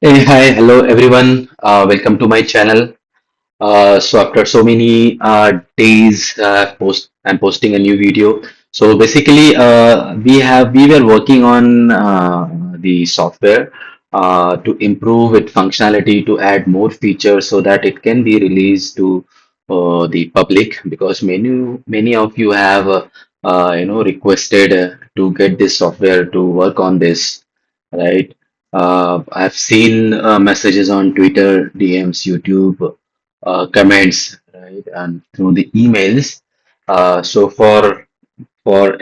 Hey, hi, hello everyone. Welcome to my channel. So after so many days, I'm posting a new video. So basically, we were working on the software to improve its functionality, to add more features so that it can be released to the public. Because many of you have requested to get this software to work on this, right? I've seen messages on Twitter, DMs, YouTube, comments, right, and through the emails. So for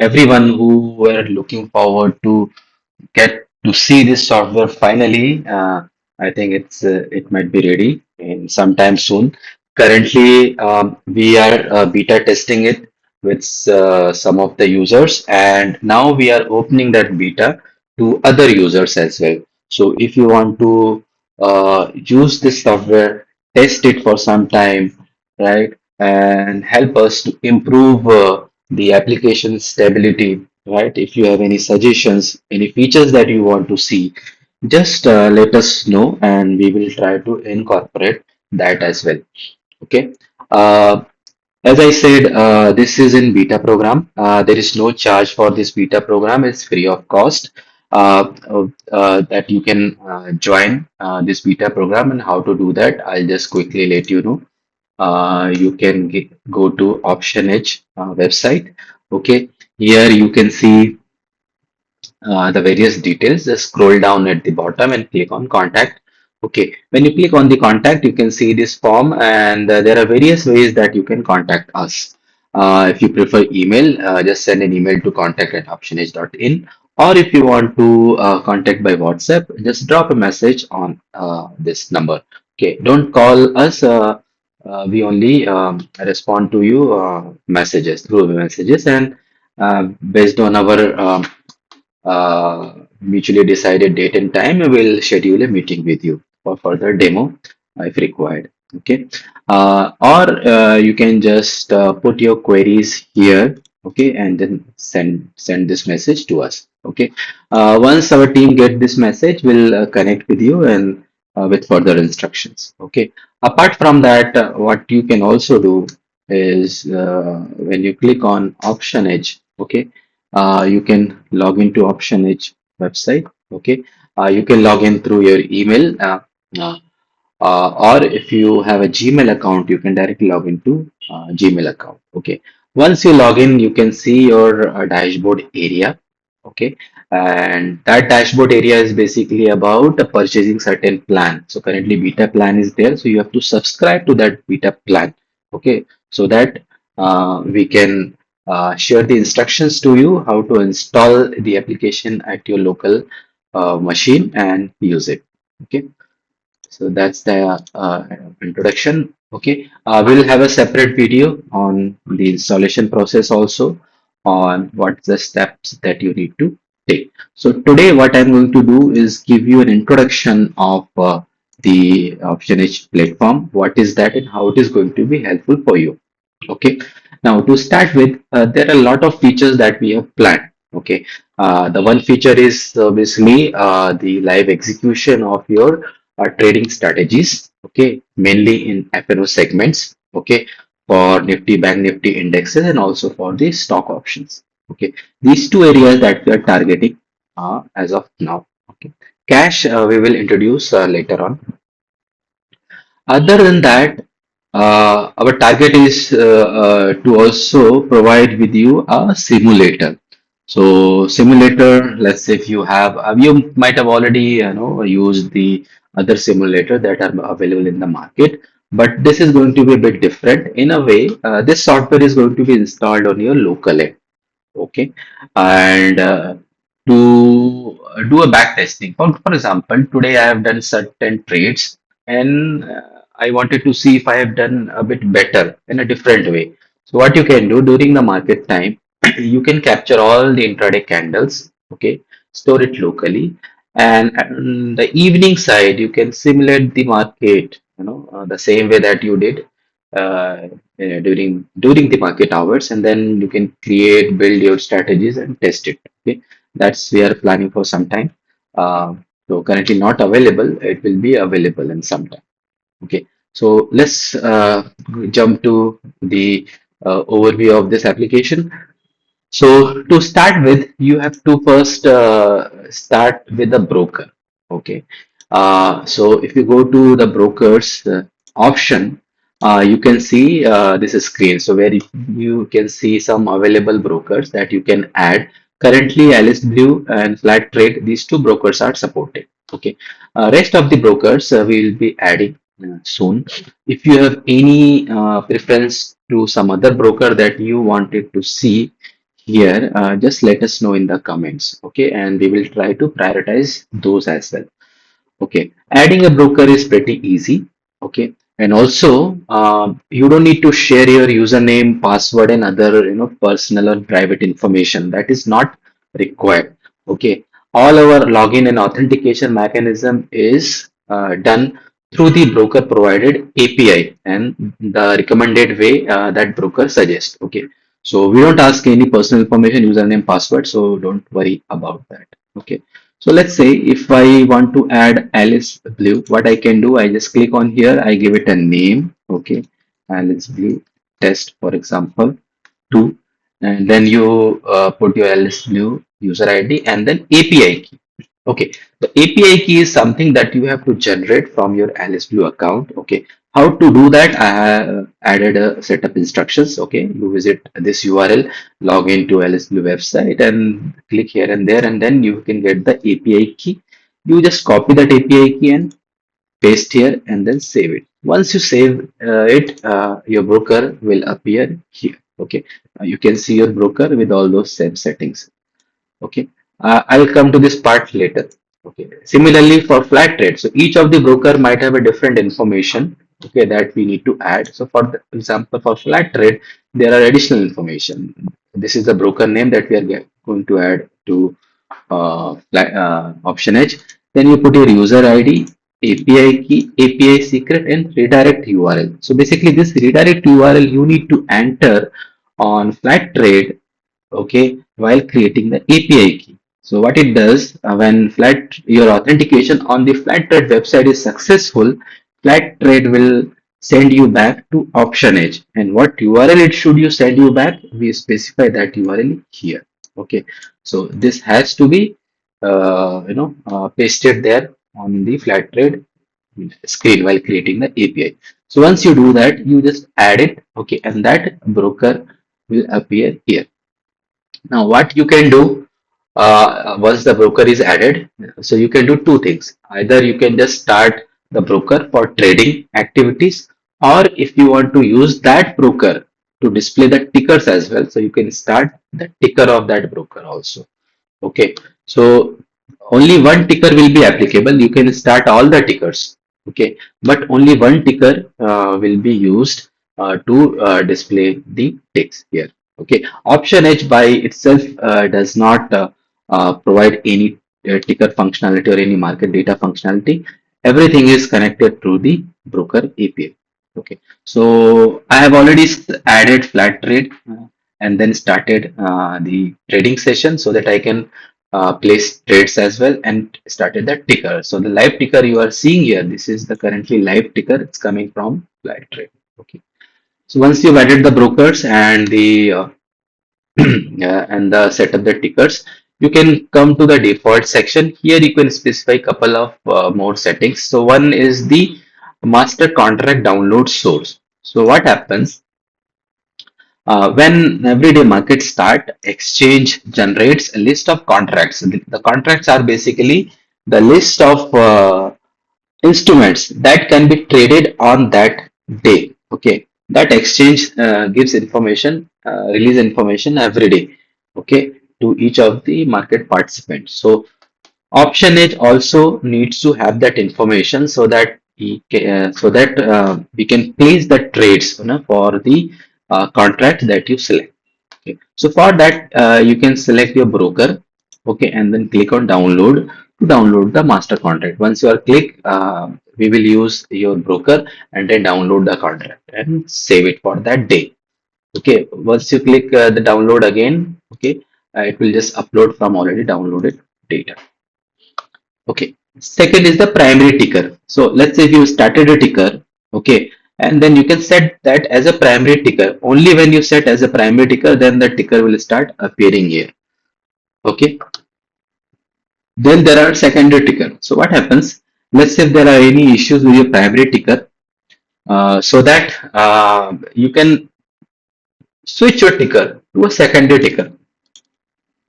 everyone who were looking forward to get to see this software finally, I think it might be ready in sometime soon. Currently, we are beta testing it with some of the users, and now we are opening that beta to other users as well. So if you want to use this software, test it for some time, right, and help us to improve the application stability, right? If you have any suggestions, any features that you want to see, just let us know and we will try to incorporate that as well. Okay. Uh, as I said, this is in beta program. There is no charge for this beta program. It's free of cost. That you can join this beta program, and how to do that, I'll just quickly let you know. You can go to OptionEdge website. Okay, here you can see the various details. Just scroll down at the bottom and click on contact. Okay, when you click on the contact, you can see this form, and there are various ways that you can contact us. If you prefer email, just send an email to contact@optionedge.in, or if you want to contact by WhatsApp, just drop a message on this number. Okay, don't call us. We only respond to you messages through messages, and based on our mutually decided date and time, we will schedule a meeting with you for further demo if required. Okay, or you can just put your queries here. Okay, and then send this message to us. Okay, once our team get this message, we'll connect with you and with further instructions. Okay. Apart from that, what you can also do is when you click on Option Edge. Okay, you can log into OptionEdge website. Okay, you can log in through your email, uh, or if you have a Gmail account, you can directly log into Gmail account. Okay, once you log in, you can see your dashboard area. Okay, and that dashboard area is basically about purchasing certain plan. So currently beta plan is there, so you have to subscribe to that beta plan. Okay, so that we can share the instructions to you how to install the application at your local machine and use it. Okay, so that's the introduction. Okay, we'll have a separate video on the installation process also, on what the steps that you need to take. So today what I'm going to do is give you an introduction of the OptionEdge platform, what is that and how it is going to be helpful for you. Okay, now to start with, there are a lot of features that we have planned. Okay, the one feature is basically the live execution of your trading strategies. Okay, mainly in FNO segments. Okay, for Nifty, Bank Nifty indexes, and also for the stock options. Okay, these two areas that we are targeting as of now. Okay, cash we will introduce later on. Other than that, our target is to also provide with you a simulator. So simulator, let's say if you have, you might have already used the other simulator that are available in the market, but this is going to be a bit different in a way. This software is going to be installed on your local end. Okay, and to do a back testing. For example, today I have done certain trades, and I wanted to see if I have done a bit better in a different way. So what you can do during the market time, you can capture all the intraday candles. Okay, store it locally, and on the evening side you can simulate the market. The same way that you did during the market hours, and then you can build your strategies and test it. Okay, that's we are planning for some time. So currently not available, it will be available in some time. Okay, so let's jump to the overview of this application. So to start with, you have to first start with the broker. Okay. So if you go to the brokers option, you can see this is screen. So where you can see some available brokers that you can add. Currently, Alice Blue and Flat Trade, these two brokers are supported. Okay. Rest of the brokers we will be adding soon. If you have any preference to some other broker that you wanted to see here, just let us know in the comments, okay, and we will try to prioritize those as well. Okay, adding a broker is pretty easy. Okay, and also you don't need to share your username, password, and other personal or private information. That is not required. Okay, all our login and authentication mechanism is done through the broker provided API and the recommended way that broker suggests. Okay, so we don't ask any personal information, username, password. So don't worry about that. Okay. So let's say if I want to add Alice Blue, what I can do, I just click on here, I give it a name, okay, Alice Blue test, for example, 2, and then you put your Alice Blue user ID and then API key. Okay, the API key is something that you have to generate from your Alice Blue account. Okay, how to do that? I have added a set of instructions. Okay, you visit this URL, log into Alice Blue website, and click here and there, and then you can get the API key. You just copy that API key and paste here, and then save it. Once you save it, your broker will appear here. Okay, you can see your broker with all those same settings. Okay, I'll come to this part later. Okay, similarly for flat rate, so each of the broker might have a different information. Okay, that we need to add. So for the example, for flat rate, there are additional information. This is the broker name that we are going to add to OptionEdge. Then you put your user ID, API key, API secret, and redirect URL. So basically, this redirect URL you need to enter on flat trade, okay, while creating the API key. So what it does when flat your authentication on the flat trade website is successful, flat trade will send you back to OptionEdge. And what URL it should you send you back? We specify that URL here. Okay, so this has to be pasted there on the flat trade screen while creating the API. So once you do that, you just add it, okay, and that broker will appear here. Now, what you can do once the broker is added, so you can do two things. Either you can just start the broker for trading activities, or if you want to use that broker to display the tickers as well, so you can start the ticker of that broker also. Okay, so only one ticker will be applicable. You can start all the tickers. Okay, but only one ticker will be used to display the ticks here. Okay, Option Edge by itself does not provide any ticker functionality or any market data functionality. Everything is connected through the broker API. Okay, so I have already added flat trade and then started the trading session so that I can place trades as well and started the ticker. So the live ticker you are seeing here, this is the currently live ticker. It's coming from flat trade. Okay. So once you've added the brokers and the and the set up the tickers, you can come to the default section. Here you can specify a couple of more settings. So one is the master contract download source. So what happens when everyday markets start, exchange generates a list of contracts. The contracts are basically the list of instruments that can be traded on that day. Okay, that exchange gives information, release information every day. Okay, to each of the market participants. So OptionEdge also needs to have that information so that we can place the trades, for the contract that you select. Okay. So for that, you can select your broker, okay, and then click on download to download the master contract. Once you are click, we will use your broker and then download the contract and save it for that day. Okay. Once you click the download again, okay, it will just upload from already downloaded data. Okay. Second is the primary ticker. So let's say if you started a ticker, okay, and then you can set that as a primary ticker. Only when you set as a primary ticker, then the ticker will start appearing here. Okay. Then there are secondary ticker. So what happens? Let's say if there are any issues with your primary ticker, so that you can switch your ticker to a secondary ticker.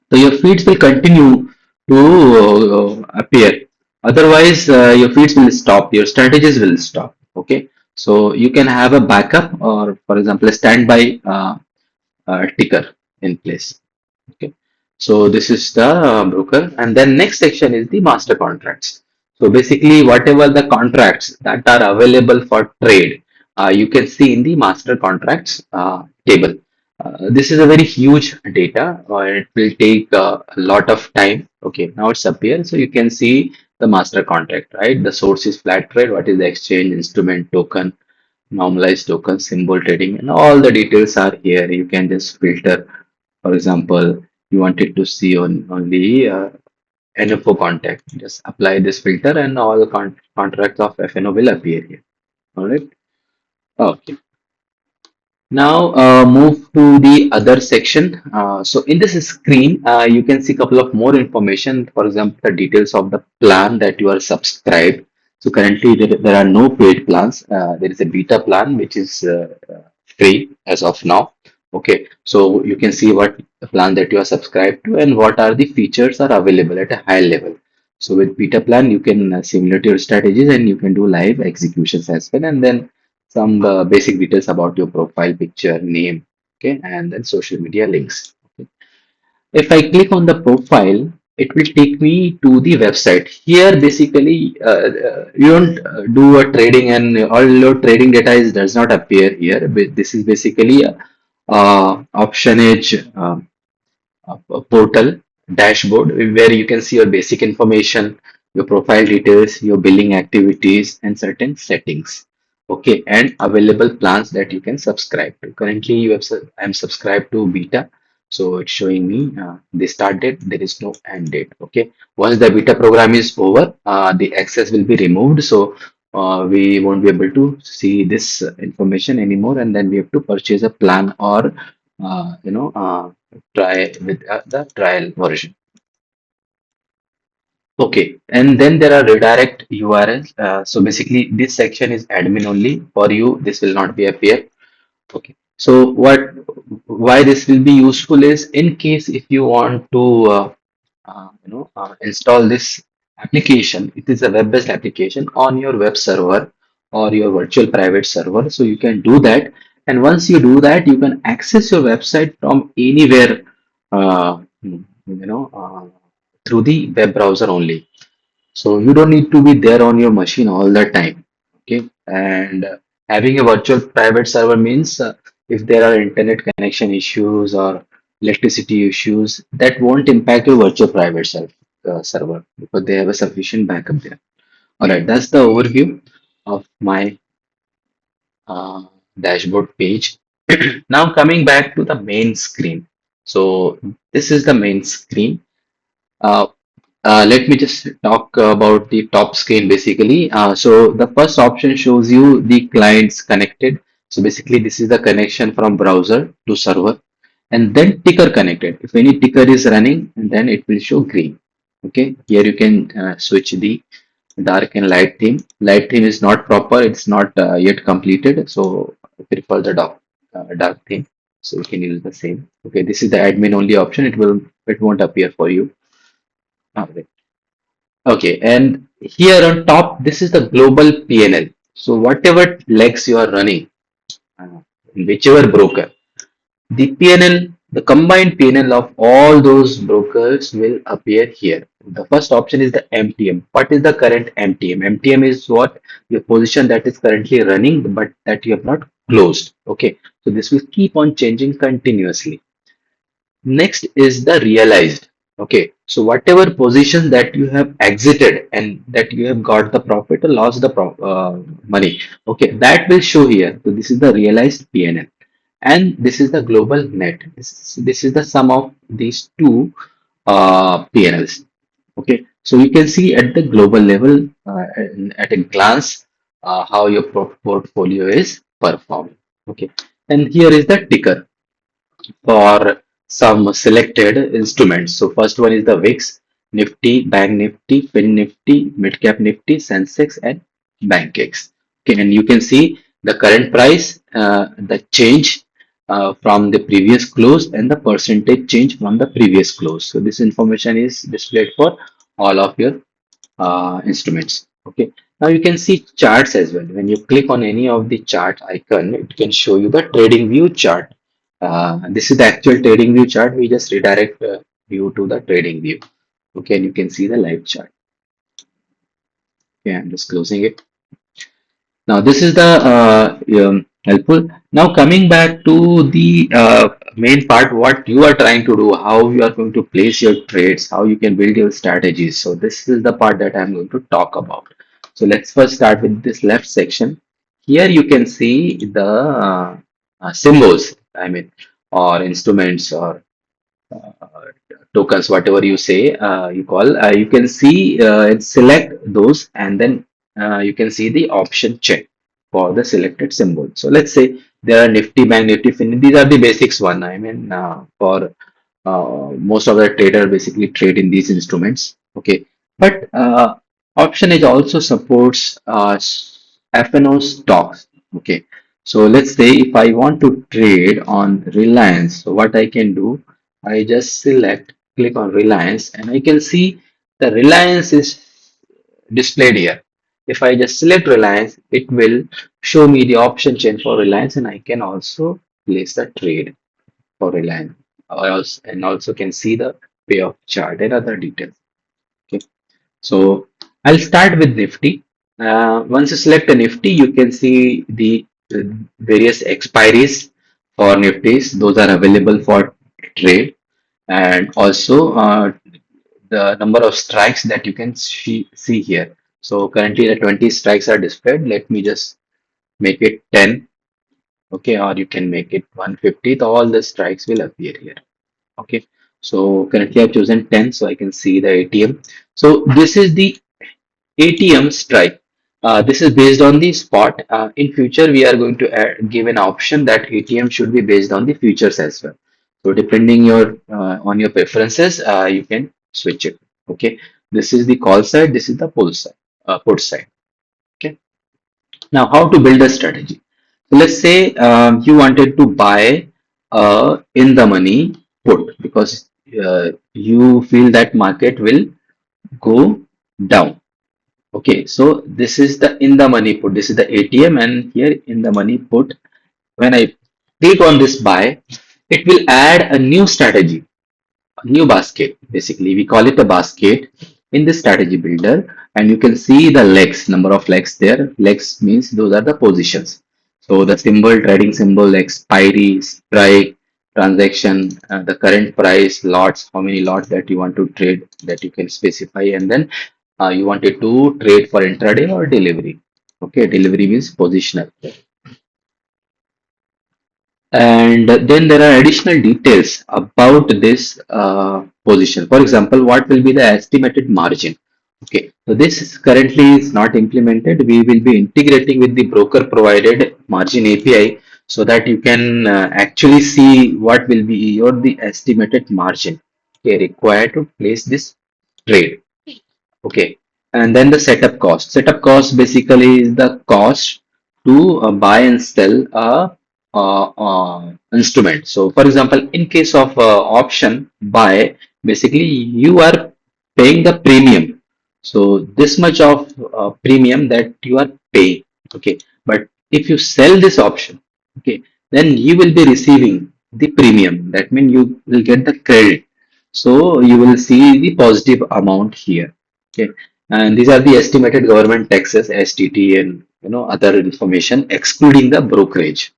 So your feeds will continue to appear. Otherwise, your feeds will stop. Your strategies will stop. Okay. So you can have a backup or, for example, a standby ticker in place. Okay. So this is the broker, and then next section is the master contracts. So basically, whatever the contracts that are available for trade, you can see in the master contracts table. This is a very huge data. It will take a lot of time. Okay, now it's up here, so you can see the master contract, right? The source is flat trade. What is the exchange, instrument, token, normalized token, symbol trading, and all the details are here. You can just filter. For example, you wanted to see only NFO contact. Just apply this filter, and all the contracts of FNO will appear here. All right. Okay. Now move to the other section. So in this screen, you can see a couple of more information. For example, the details of the plan that you are subscribed. So currently there are no paid plans. There is a beta plan which is free as of now. Okay, so you can see what the plan that you are subscribed to and what are the features are available at a high level. So with beta plan, you can simulate your strategies and you can do live executions as well. And then some basic details about your profile picture, name, okay, and then social media links. Okay. If I click on the profile, it will take me to the website. Here, basically, you don't do a trading, and all your trading data is does not appear here. But this is basically a, OptionEdge a portal dashboard where you can see your basic information, your profile details, your billing activities, and certain settings. Okay, and available plans that you can subscribe to. Currently, I'm subscribed to beta, so it's showing me the start date. There is no end date. Okay, once the beta program is over, the access will be removed. So we won't be able to see this information anymore, and then we have to purchase a plan or try with the trial version. Okay, and then there are redirect URLs. So basically, this section is admin only for you. This will not be appear. Okay. So why this will be useful is in case if you want to install this application. It is a web-based application on your web server or your virtual private server. So you can do that, and once you do that, you can access your website from anywhere. Through the web browser only. So you don't need to be there on your machine all the time. Okay. And having a virtual private server means if there are internet connection issues or electricity issues, that won't impact your virtual private server because they have a sufficient backup there. All right. That's the overview of my uh, dashboard page. Now coming back to the main screen. So this is the main screen. Uh, let me just talk about the top screen basically. So the first option shows you the clients connected. So basically this is the connection from browser to server, and then ticker connected. If any ticker is running, then it will show green. Okay, here you can switch the dark and light theme. Light theme is not proper, it's not yet completed. So I prefer the dark theme. So you can use the same. Okay, this is the admin only option. It won't appear for you. Okay. Okay, and here on top, this is the global PNL. So whatever legs you are running, in whichever broker, the PNL, the combined PNL of all those brokers will appear here. The first option is the MTM. What is the current MTM? MTM is what your position that is currently running, but that you have not closed. Okay, so this will keep on changing continuously. Next is the realized. Okay, so whatever position that you have exited and that you have got the profit or lost the money, okay, that will show here. So this is the realized PNL, and this is the global net. This is the sum of these two PNLs. Okay, So you can see at the global level, at a glance, how your portfolio is performing. Okay, and here is the ticker for some selected instruments. So first one is the VIX, Nifty, Bank Nifty, Fin Nifty, Mid Cap Nifty, Sensex, and BankX. Okay, and you can see the current price, the change from the previous close, and the percentage change from the previous close. So this information is displayed for all of your instruments. Okay. Now you can see charts as well. When you click on any of the chart icon, it can show you the trading view chart. This is the actual trading view chart. We just redirect you to the trading view. Okay, and you can see the live chart. Okay, I'm just closing it. Now, this is the helpful. Now, coming back to the main part, what you are trying to do, how you are going to place your trades, how you can build your strategies. So, this is the part that I'm going to talk about. So, let's first start with this left section. Here, you can see the symbols, I mean, or instruments, or tokens, whatever you say, you call, you can see and select those, and then you can see the option check for the selected symbol. So let's say there are Nifty, Bank Nifty, Fin. These are the basics one. I mean, for most of the trader basically trade in these instruments. Okay, but OptionEdge also supports FNO stocks. Okay, so let's say if I want to trade on Reliance, so what I can do, I just click on Reliance, and I can see the Reliance is displayed here. If I just select Reliance, it will show me the option chain for Reliance, and I can also place the trade for Reliance. And also can see the payoff chart and other details. Okay, so I'll start with Nifty. Once you select a Nifty, you can see the uh, various expiries for Nifties. Those are available for trade, and also the number of strikes that you can see here. So currently the 20 strikes are displayed. Let me just make it 10. Okay, or you can make it 150. All the strikes will appear here. Okay, so currently I've chosen 10, so I can see the ATM. So this is the ATM strike. This is based on the spot. In future, we are going to give an option that ATM should be based on the futures as well. So depending your on your preferences, you can switch it. Okay. This is the call side. This is the pull side, put side. Okay. Now, how to build a strategy? So let's say you wanted to buy in the money put because you feel that market will go down. Okay, so this is the in the money put. This is the ATM, and here in the money put, when I click on this buy, it will add a new strategy, a new basket. Basically, we call it a basket in the strategy builder, and you can see the legs, number of legs there. Legs means those are the positions. So the symbol, trading symbol, expiry, strike, transaction, the current price, lots, how many lots that you want to trade that you can specify, and then you wanted to trade for intraday or delivery. Okay, delivery means positional. And then there are additional details about this position. For example, what will be the estimated margin? Okay, so currently is not implemented. We will be integrating with the broker provided margin API so that you can actually see what will be your the estimated margin, okay, required to place this trade. Okay, and then the setup cost. Setup cost basically is the cost to buy and sell a instrument. So, for example, in case of option buy, basically you are paying the premium. So, this much of premium that you are paying. Okay, but if you sell this option, okay, then you will be receiving the premium. That means you will get the credit. So, you will see the positive amount here. Okay, and these are the estimated government taxes, STT, and other information excluding the brokerage.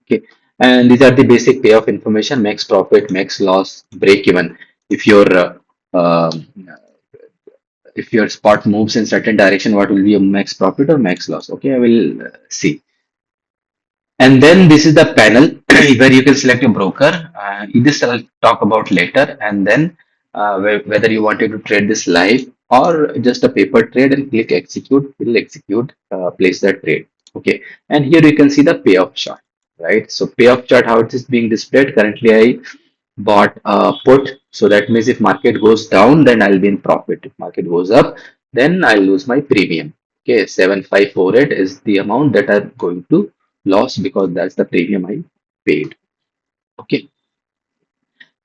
Okay, and these are the basic payoff information: max profit, max loss, break even. If your uh, if your spot moves in certain direction, what will be your max profit or max loss? Okay, I will see. And then this is the panel where you can select a broker. This I'll talk about later. And then whether you wanted to trade this live or just a paper trade and click execute, will execute, place that trade. Okay, and here you can see the payoff chart, right? So payoff chart, how it is being displayed. Currently, I bought a put, so that means if market goes down, then I'll be in profit. If market goes up, then I'll lose my premium. Okay, 7548 is the amount that I'm going to lose because that's the premium I paid. Okay.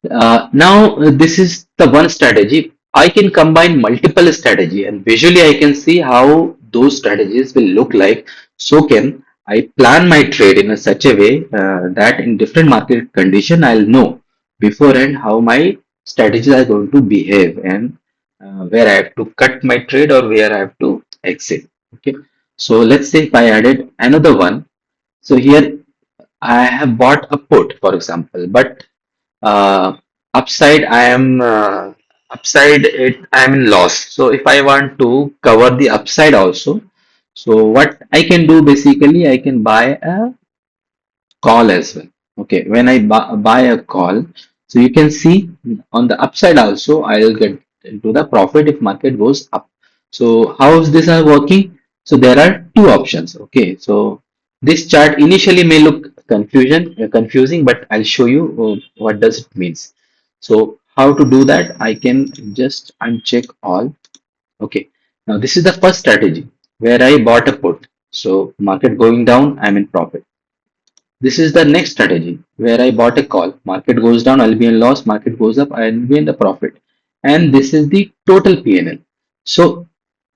Now, this is the one strategy. I can combine multiple strategy and visually I can see how those strategies will look like. So can I plan my trade in a such a way that in different market condition I'll know beforehand how my strategies are going to behave and where I have to cut my trade or where I have to exit. Okay. So let's say if I added another one. So here I have bought a put, for example, but uh, upside I am in loss. So if I want to cover the upside also, so what I can do basically, I can buy a call as well. Okay, when I buy a call, so you can see on the upside also, I'll get into the profit if market goes up. So how is this are working? So there are two options. Okay, so this chart initially may look confusing, but I'll show you what does it means. So how to do that? I can just uncheck all. Okay, now this is the first strategy where I bought a put. So market going down, I'm in profit. This is the next strategy where I bought a call. Market goes down, I'll be in loss. Market goes up, I'll be in the profit. And this is the total PNL. So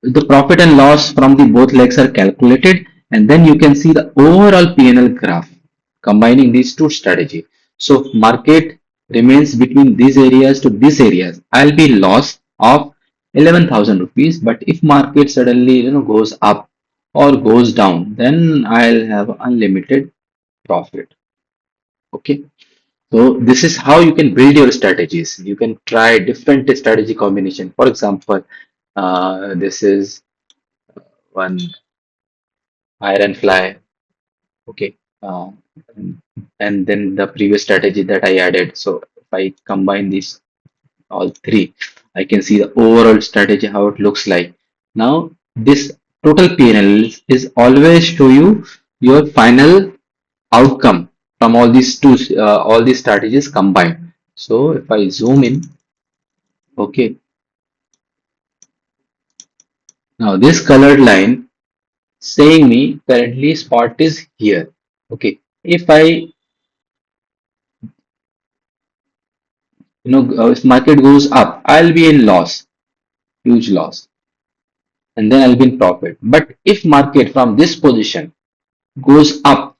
the profit and loss from the both legs are calculated, and then you can see the overall PNL graph combining these two strategy. So market remains between these areas to these areas. I'll be in loss of 11,000 rupees. But if market suddenly goes up or goes down, then I'll have unlimited profit. Okay, so this is how you can build your strategies. You can try different strategy combination. For example, this is one iron fly. Okay, uh, and and then the previous strategy that I added. So if I combine these all three, I can see the overall strategy how it looks like. Now this total PNL is always show you your final outcome from all these strategies combined. So if I zoom in, okay, now this colored line saying me currently spot is here. Okay, if I if market goes up, I'll be in loss, huge loss, and then I'll be in profit. But if market from this position goes up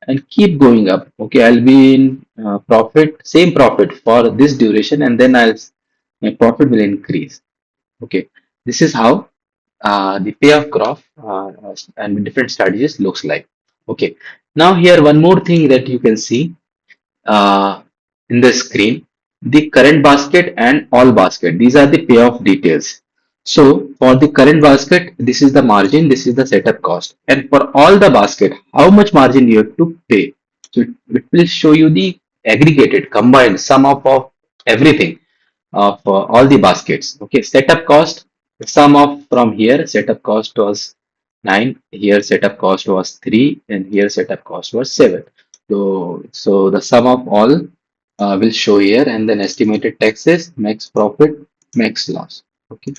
and keep going up, okay, I'll be in profit, same profit for this duration, and then my profit will increase. Okay, this is how the payoff graph and different strategies looks like. Okay, now here one more thing that you can see uh, in the screen, the current basket and all basket. These are the payoff details. So for the current basket, this is the margin, this is the setup cost. And for all the basket, how much margin you have to pay. So it will show you the aggregated, combined sum of everything of all the baskets. Okay, setup cost, the sum of from here, setup cost was 9, here setup cost was 3, and here setup cost was 7. So the sum of all will show here, and then estimated taxes, max profit, max loss. Okay,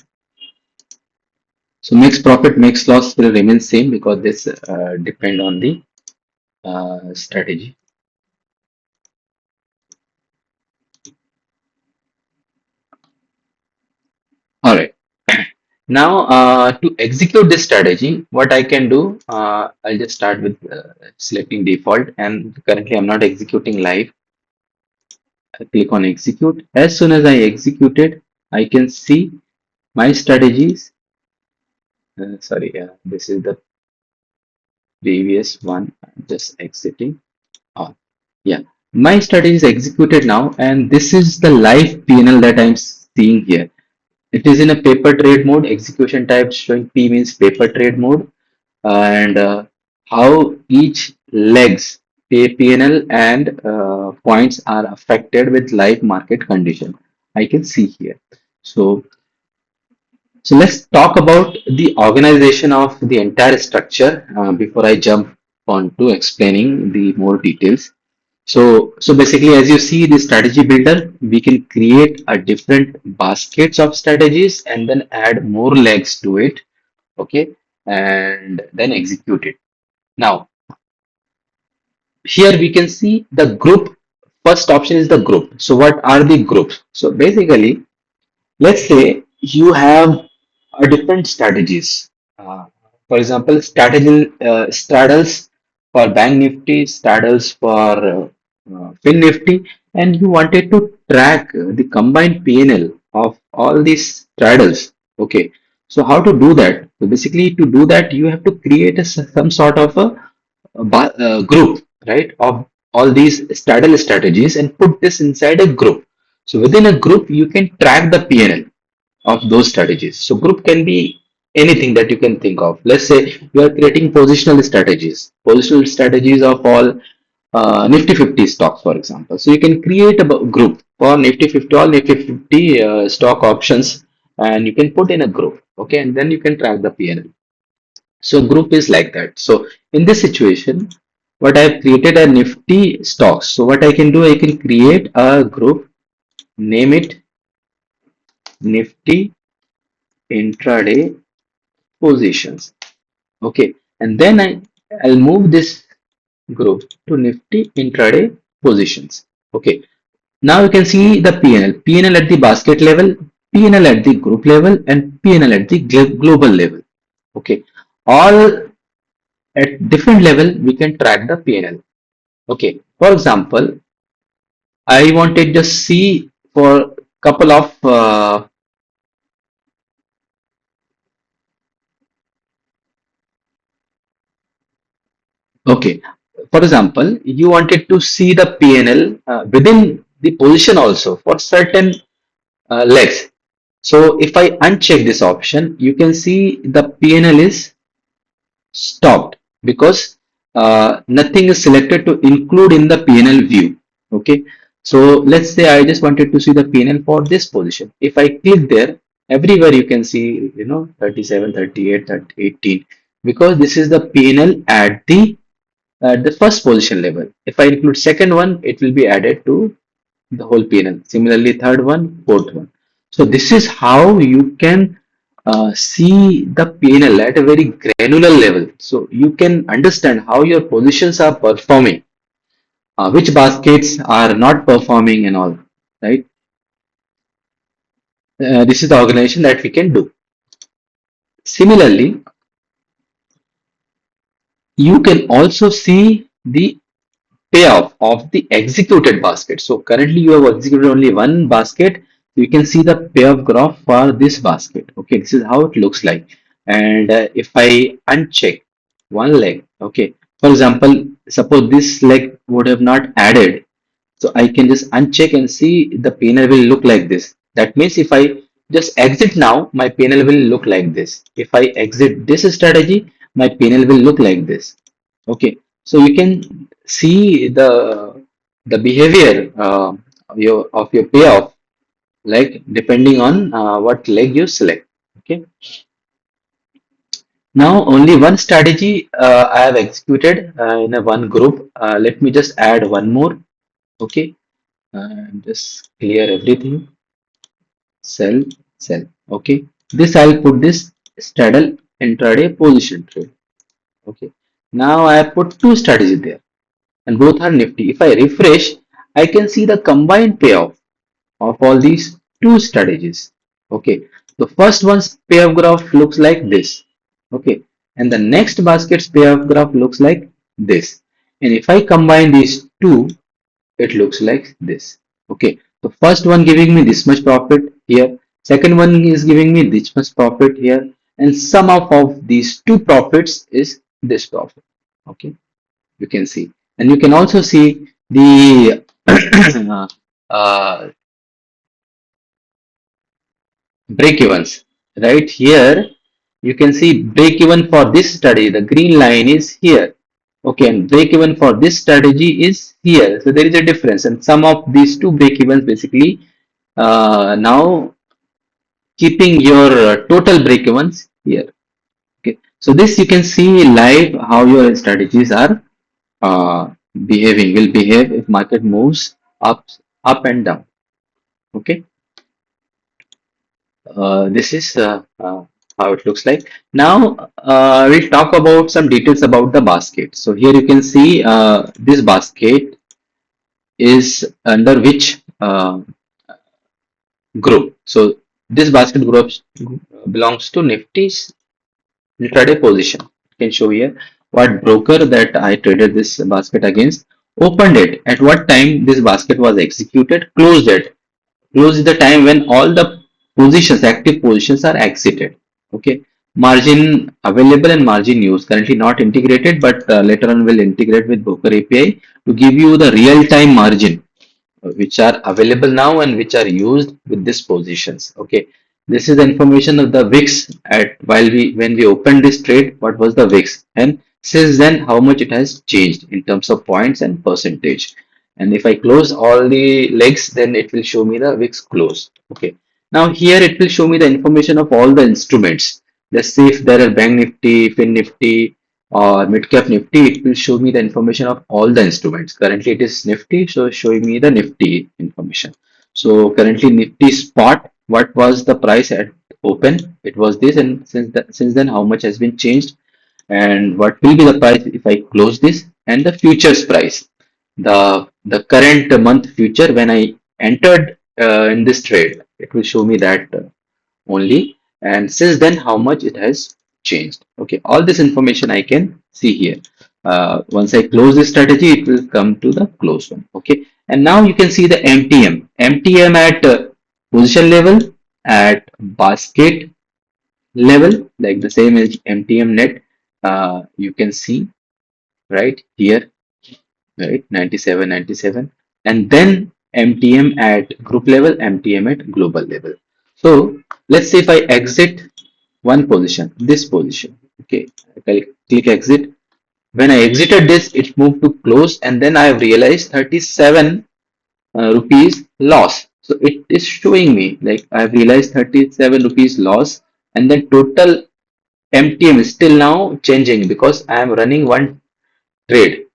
so max profit, max loss will remain same because this depend on the strategy. All right. Now, to execute this strategy, what I can do, I'll just start with selecting default, and currently I'm not executing live. I click on execute. As soon as I execute it, I can see my strategies. Sorry, this is the previous one. I'm just exiting. Oh, yeah, my strategy is executed now, and this is the live PNL that I'm seeing here. It is in a paper trade mode. Execution type showing P means paper trade mode, and how each legs PNL and points are affected with live market condition. I can see here. So So let's talk about the organization of the entire structure before I jump on to explaining the more details. So basically, as you see the strategy builder, we can create a different baskets of strategies and then add more legs to it. Okay, and then execute it. Now, here we can see the group. First option is the group. So what are the groups? So basically, let's say you have a different strategies. Uh, for example, straddles for Bank Nifty, straddles for Fin Nifty, and you wanted to track the combined PNL of all these straddles. Okay, so how to do that? So basically, to do that, you have to create some sort of a group, right, of all these straddle strategies and put this inside a group. So within a group, you can track the PNL of those strategies. So group can be anything that you can think of. Let's say you are creating positional strategies of all Nifty 50 stocks, for example. So you can create a group for Nifty 50, all Nifty 50 stock options, and you can put in a group. Okay, and then you can track the PNL. So group is like that. So in this situation, what I've created a Nifty stocks. So what I can do, I can create a group, name it Nifty intraday positions. Okay, and then I'll move this group to Nifty intraday positions. Okay, now you can see the PNL, PNL at the basket level, PNL at the group level, and PNL at the global level. Okay, all at different level we can track the PNL. Okay, for example, I wanted just see for couple of okay. For example, you wanted to see the PNL within the position also for certain legs. So if I uncheck this option, you can see the PNL is stopped because nothing is selected to include in the PNL view. Okay. So let's say I just wanted to see the PNL for this position. If I click there, everywhere you can see, 37, 38, 30, 18, because this is the PNL at the first position level. If I include second one, it will be added to the whole PNL. Similarly, third one, fourth one. So this is how you can see the PNL at a very granular level. So you can understand how your positions are performing, which baskets are not performing and all, right? This is the organization that we can do. Similarly, you can also see the payoff of the executed basket. So currently you have executed only one basket. You can see the payoff graph for this basket. Okay, this is how it looks like. And if I uncheck one leg, okay, for example, suppose this leg would have not added, so I can just uncheck and see the panel will look like this. That means if I just exit now, my panel will look like this. If I exit this strategy, my panel will look like this. Okay, so you can see the behavior of your payoff, like depending on what leg you select. Okay, now only one strategy I have executed in a one group. Let me just add one more. Okay, just clear everything. Sell, sell. Okay, this I'll put this straddle intraday position trade. Okay, now I have put two strategies there, and both are nifty. If I refresh, I can see the combined payoff of all these two strategies. Okay, the first one's payoff graph looks like this. Okay, and the next basket's payoff graph looks like this. And if I combine these two, it looks like this. Okay, the first one giving me this much profit here, second one is giving me this much profit here, and sum of these two profits is this profit. Okay, you can see, and you can also see the uh, break evens right here. You can see break even for this study, the green line is here. Okay, and break even for this strategy is here. So there is a difference, and some of these two break evens basically now keeping your total break-evens here. Okay, so this you can see live how your strategies are uh, behaving, will behave if market moves up and down. Okay, this is how it looks like. Now we'll talk about some details about the basket. So here you can see this basket is under which group. So this basket group belongs to Nifty's intraday position. You can show here what broker that I traded this basket against opened it, at what time this basket was executed, closed it. Close is the time when all the positions, active positions are exited. Okay. Margin available and margin used. Currently not integrated, but later on will integrate with broker API to give you the real time margin which are available now and which are used with these positions. Okay, this is the information of the VIX at while we when we opened this trade, what was the VIX, and since then how much it has changed in terms of points and percentage. And if I close all the legs, then it will show me the VIX close. Okay, now here it will show me the information of all the instruments. Let's see if there are Bank Nifty, Fin Nifty, or Midcap Nifty, it will show me the information of all the instruments. Currently it is Nifty, so it's showing me the Nifty information. So currently Nifty spot, what was the price at open? It was this, and since then how much has been changed, and what will be the price if I close this, and the futures price, the current month future when I entered in this trade, it will show me that only, and since then how much it has changed. Okay, all this information I can see here. Once I close this strategy, it will come to the close one. Okay, and now you can see the MTM at position level, at basket level, like the same as MTM net. You can see right here, right, 97, 97, and then MTM at group level, MTM at global level. So let's say if I exit one position, this position, okay, I click exit. When I exited this, it moved to close, and then I have realized 37 rupees loss. So it is showing me like I have realized 37 rupees loss, and then total MTM is still now changing because I am running one trade.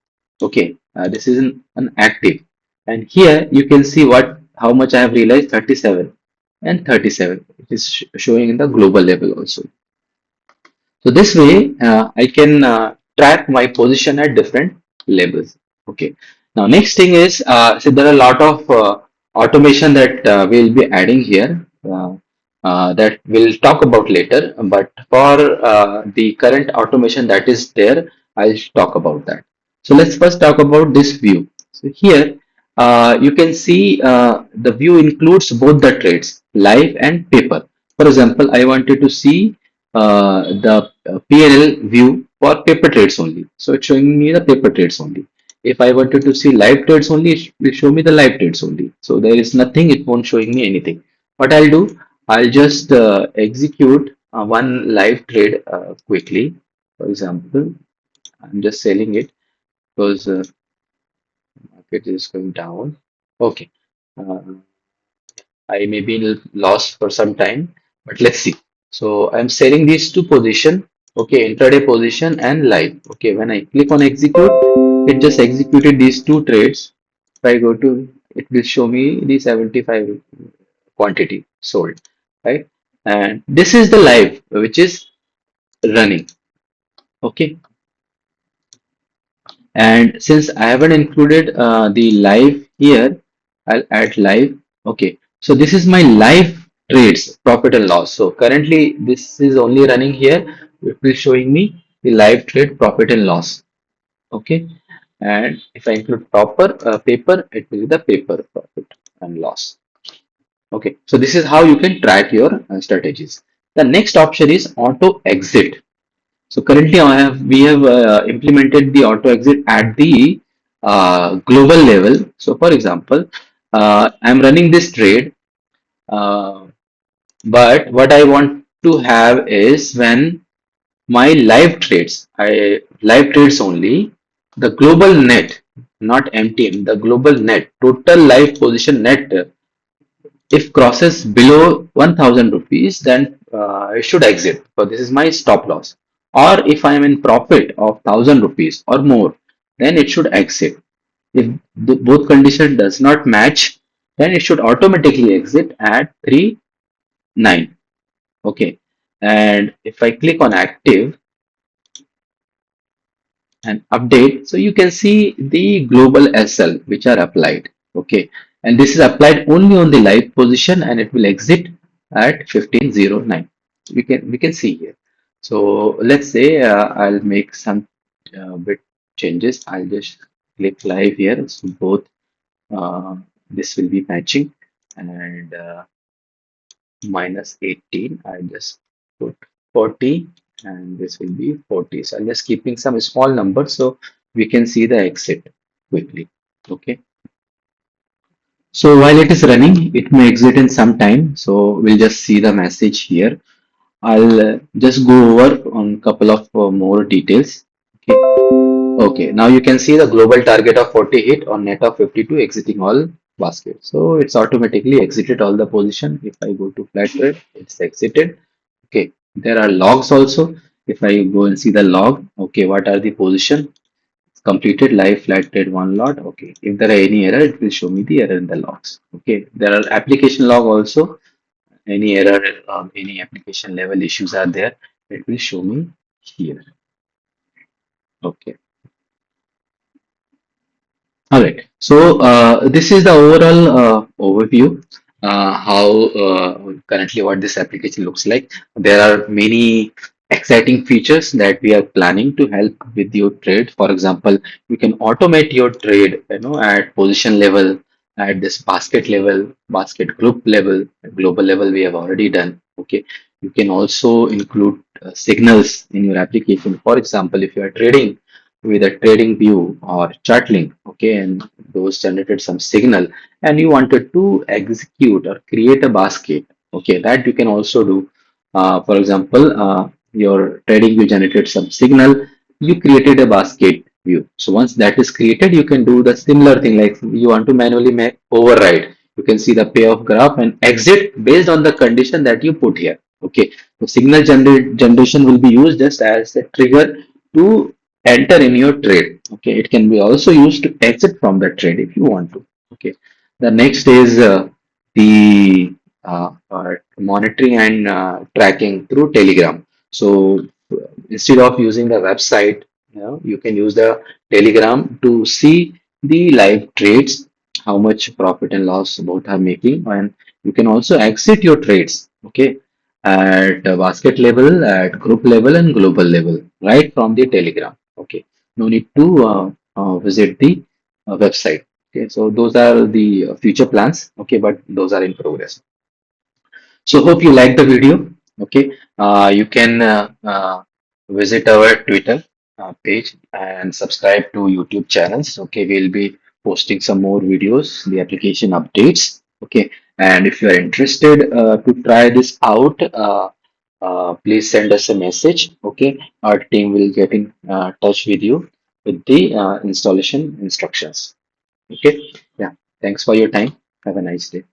Okay, this is an active, and here you can see what how much I have realized, 37 and 37. It is showing in the global level also. So this way, I can track my position at different levels. Okay. Now, next thing is, so there are a lot of automation that we'll be adding here that we'll talk about later. But for the current automation that is there, I'll talk about that. So let's first talk about this view. So here, you can see the view includes both the trades, live and paper. For example, I wanted to see the PNL view for paper trades only. So it's showing me the paper trades only. If I wanted to see live trades only, it will show me the live trades only. So there is nothing, it won't showing me anything. What I'll do, I'll just execute one live trade quickly. For example, I'm just selling it because market is going down. Okay. Uh, I may be in loss for some time, but let's see. So I'm selling these two position, okay, intraday position and live. Okay, when I click on execute, it just executed these two trades. If I go to, it will show me the 75 quantity sold, right? And this is the live, which is running. Okay, and since I haven't included the live here, I'll add live. Okay, so this is my live trades, profit and loss. So currently this is only running here. It will showing me the live trade profit and loss. Okay, and if I include paper, it will be the paper profit and loss. Okay, so this is how you can track your strategies. The next option is auto exit. So currently we have implemented the auto exit at the global level. So for example, I'm running this trade, uh, but what I want to have is when my live trades only, the global net, not MTM, the global net, total live position net If crosses below 1000 rupees, then I should exit. So this is my stop loss. Or if I am in profit of 1000 rupees or more, then it should exit. If both condition does not match, then it should automatically exit at 3.9. Okay. And if I click on active and update, so you can see the global SL which are applied. Okay. And this is applied only on the live position and it will exit at 1509. We can see here. So let's say I'll make some bit changes. I'll just click live here. So both this will be matching and minus 18. I just put 40 and this will be 40. So I'm just keeping some small numbers so we can see the exit quickly. Okay. So while it is running, it may exit in some time. So we'll just see the message here. I'll just go over on couple of more details. Okay. Okay, now you can see the global target of 40 hit on net of 52 exiting all basket. So it's automatically exited all the position. If I go to flat rate, it's exited. Okay, there are logs also. If I go and see the log, okay, what are the position? It's completed live flat trade one lot. Okay, if there are any error, it will show me the error in the logs. Okay, there are application log also. Any error, any application level issues are there, it will show me here. Okay. All right. So this is the overall overview, how currently what this application looks like. There are many exciting features that we are planning to help with your trade. For example, you can automate your trade, at position level, at this basket level, basket group level, global level. We have already done. Okay. You can also include signals in your application. For example, if you are trading with a trading view or chart link, okay, and those generated some signal and you wanted to execute or create a basket, okay, that you can also do. For example, your trading view generated some signal, you created a basket view. So once that is created, you can do the similar thing like you want to manually make override. You can see the payoff graph and exit based on the condition that you put here. Okay, so signal generation will be used just as a trigger to enter in your trade. Okay, it can be also used to exit from the trade if you want to. Okay, the next is the monitoring and tracking through Telegram. So instead of using the website, you can use the Telegram to see the live trades, how much profit and loss both are making, and you can also exit your trades. Okay, at basket level, at group level, and global level, right from the Telegram. Okay, no need to visit the website. Okay, so those are the future plans. Okay, but those are in progress. So hope you like the video. Okay, you can visit our Twitter page and subscribe to YouTube channels. Okay, we'll be posting some more videos, the application updates. Okay, and if you are interested to try this out, please send us a message. Okay, our team will get in touch with you with the installation instructions. Okay, yeah. Thanks for your time. Have a nice day.